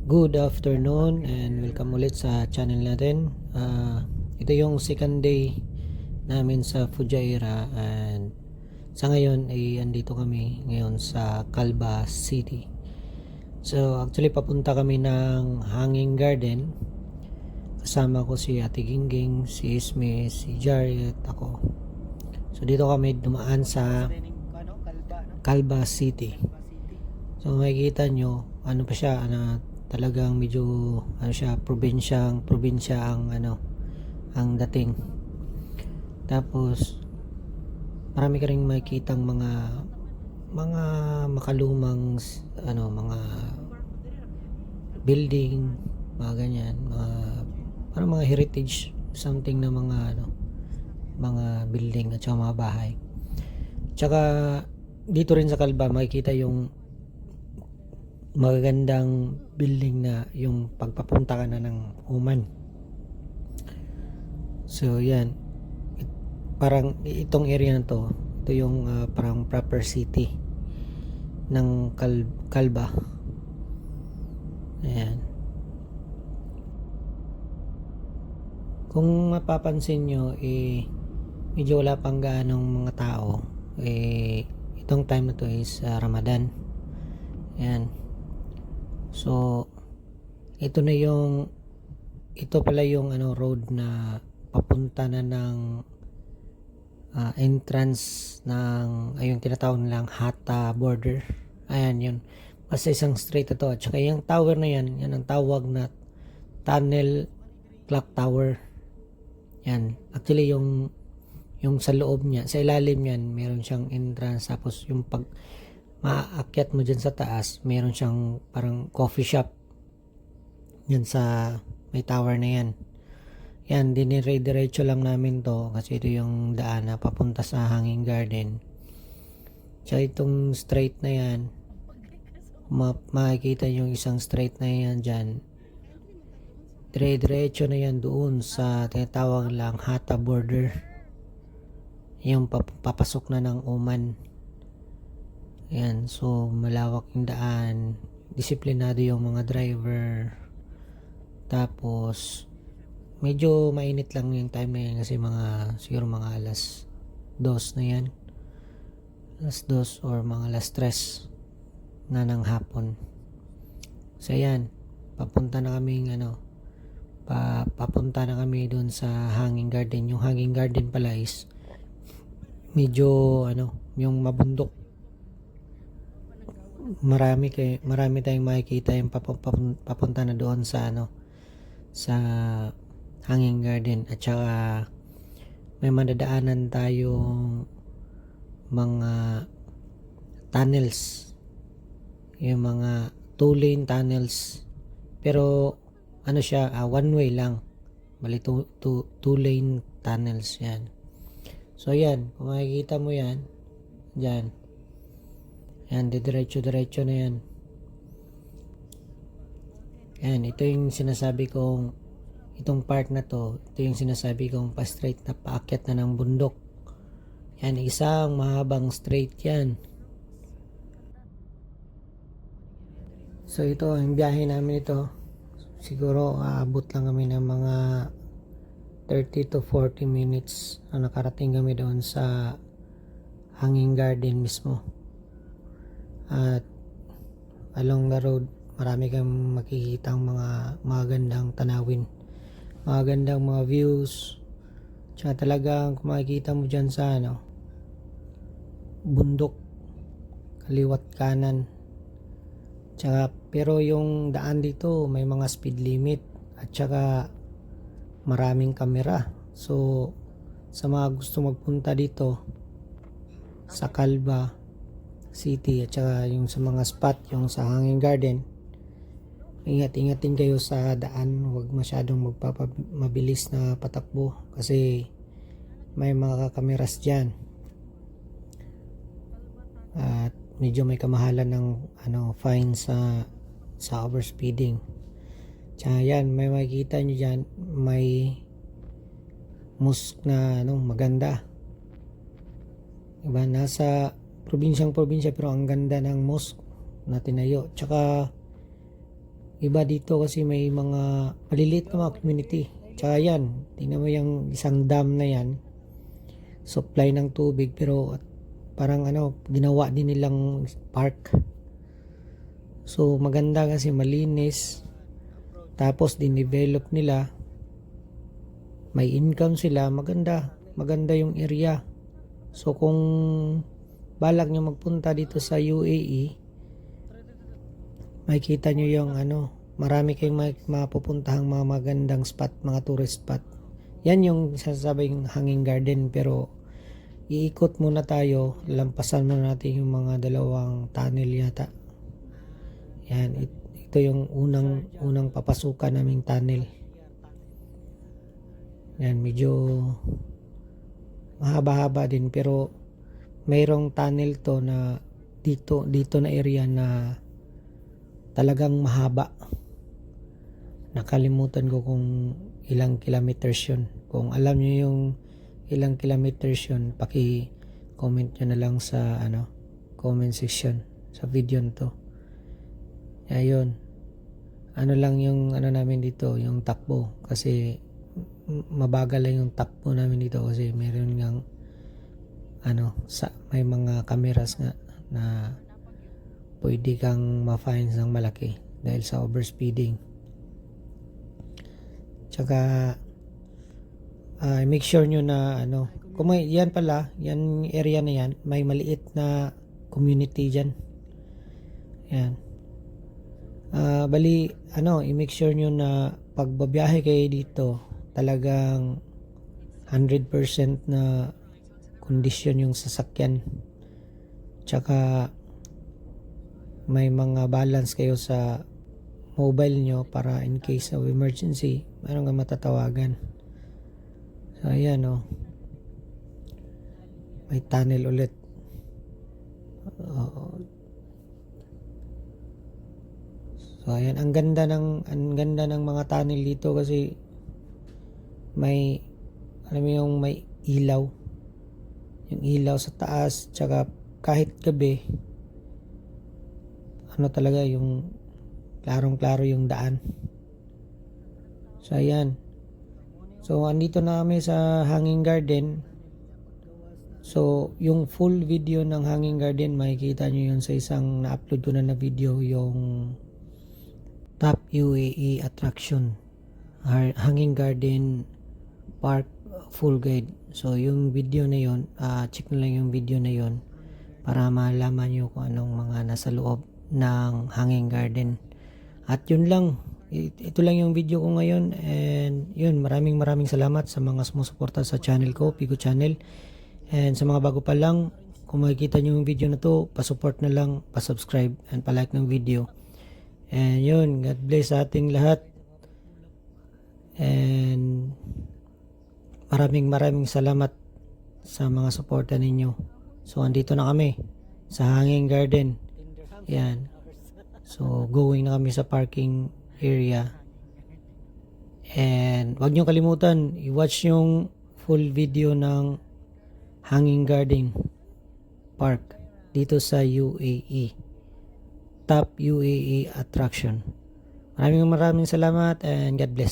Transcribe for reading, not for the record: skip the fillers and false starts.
Good afternoon and welcome ulit sa channel natin. Ito yung second day namin sa Fujairah and sa ngayon ay andito kami ngayon sa Calba City. So actually papunta kami ng Hanging Garden. Kasama ko si Ate Gingging, si Isme, si Jari at ako. So dito kami dumaan sa Calba City. So makikita nyo, ano pa siya, talagang medyo siya, probinsya ang ang dating. Tapos marami ka ring makikitang mga makalumang mga building, mga ganyan, parang mga heritage something na mga building at saka mga bahay. Tsaka dito rin sa Calba makikita yung magagandang building na yung pagpapunta ka na ng Oman. So yan, parang itong area na to, ito yung parang proper city ng Calba. Ayan. Kung mapapansin nyo, medyo wala pang gaanong mga tao. Itong time na to is Ramadan. Ayan. So ito pala yung road na papunta na ng entrance ng yung tinatawag nilang Hatta border. Ayan yun. Basta isang straight ito. At saka yung tower na yan ang tawag na tunnel clock tower. Yan. Actually yung sa loob niya, sa ilalim niyan, meron siyang entrance. Tapos yung pag maakyat mo dyan sa taas, meron siyang parang coffee shop yan sa may tower na yan. Yan, dinire-diretso lang namin to kasi ito yung daan na papunta sa Hanging Garden. So itong straight na yan, makikita yung isang straight na yan dyan, dire-diretso na yan doon sa tinatawag lang Hatta border, yung papasok na ng Oman. Ayan, so malawak yung daan, disiplinado yung mga driver. Tapos medyo mainit lang yung time na yan kasi siguro mga alas 2 na yan, alas 2 or mga alas 3 na ng hapon. So ayan, papunta na kami doon sa Hanging Garden. Yung Hanging Garden pala is medyo yung mabundok. Marami tayong makikita yung papunta na doon sa sa Hanging Garden. At saka may madadaanan tayong mga tunnels, yung mga 2-lane tunnels, pero siya, one way lang, bali 2-lane tunnels yan. So yan, kung makikita mo yan dyan, yan, diretso na yan. Yan, ito yung sinasabi kong, itong part na to, ito yung sinasabi kong pa-straight na paakyat na ng bundok. Yan, isang mahabang straight yan. So ito, yung biyahe namin ito, siguro aabot lang kami ng mga 30 to 40 minutes na nakarating kami doon sa Hanging Garden mismo. At along the road, marami kang makikita mga magandang tanawin, magandang mga views. Tsaka talagang kung makikita mo dyan sa bundok, kaliwat kanan. Tsaka, pero yung daan dito may mga speed limit at tsaka maraming kamera. So sa mga gusto magpunta dito sa Calba City at saka yung sa mga spot, yung sa Hanging Garden, ingat-ingatin kayo sa daan. Huwag masyadong mabilis na patakbo kasi may mga kakameras dyan at medyo may kamahalan ng fine sa overspeeding. Tsaka yan, may makikita nyo dyan, may mosque na maganda, diba? Nasa probinsya pero ang ganda ng mosque na tinayo. Tsaka Iba dito kasi may mga maliliit na mga community. Tsaka yan, tingnan mo yung isang dam na yan, supply ng tubig, pero parang ginawa din nilang park. So maganda kasi malinis, tapos din-develop nila, may income sila, maganda yung area. So kung balak nyo magpunta dito sa UAE, makikita nyo yung marami kayong mapupuntahang mga magandang spot, mga tourist spot. Yan yung sasabing hanging garden, pero iikot muna tayo, lampasan muna natin yung mga dalawang tunnel yata. Yan, ito yung unang papasukan naming tunnel. Yan, medyo mahaba-haba din, pero mayroong tunnel to na dito na area na talagang mahaba. Nakalimutan ko kung ilang kilometers yun. Kung alam nyo yung ilang kilometers yun, paki-comment nyo na lang sa comment section sa video nito. Ayun. Ano lang yung namin dito, yung takbo, kasi mabagal lang yung takbo namin dito kasi meron ngang may mga cameras nga na pwede kang ma-fine ng malaki dahil sa overspeeding. Tsaka make sure nyo na kung yan pala, yan area na yan, may maliit na community dyan. Yan. Bali i-make sure nyo na pagbabiyahe kayo dito, talagang 100% na kondisyon yung sasakyan. Tsaka may mga balance kayo sa mobile nyo para in case of emergency, meron nga matatawagan. So ayan may tunnel ulit. So ayan, ang ganda ng mga tunnel dito kasi may yung may ilaw. Yung ilaw sa taas, tsaka kahit gabi talaga yung klarong-klaro yung daan. So ayan. So andito na kami sa hanging garden. So yung full video ng hanging garden makikita nyo yun sa isang na-upload ko na video, yung top UAE attraction, hanging garden park full guide. So yung video na yun, check na lang yung video na yun para malaman nyo kung anong mga nasa loob ng hanging garden. At yun lang, ito lang yung video ko ngayon, and yun, maraming salamat sa mga sumusuporta sa channel ko, Pico Channel. And sa mga bago pa lang, kung makikita nyo yung video na to, pa-support na lang, pa-subscribe and pa-like ng video. And yun, God bless sa ating lahat, and maraming salamat sa mga suporta ninyo. So andito na kami sa hanging garden. Yan. So going na kami sa parking area. And wag niyo kalimutan i-watch yung full video ng hanging garden park dito sa UAE. Top UAE attraction. Maraming salamat and God bless.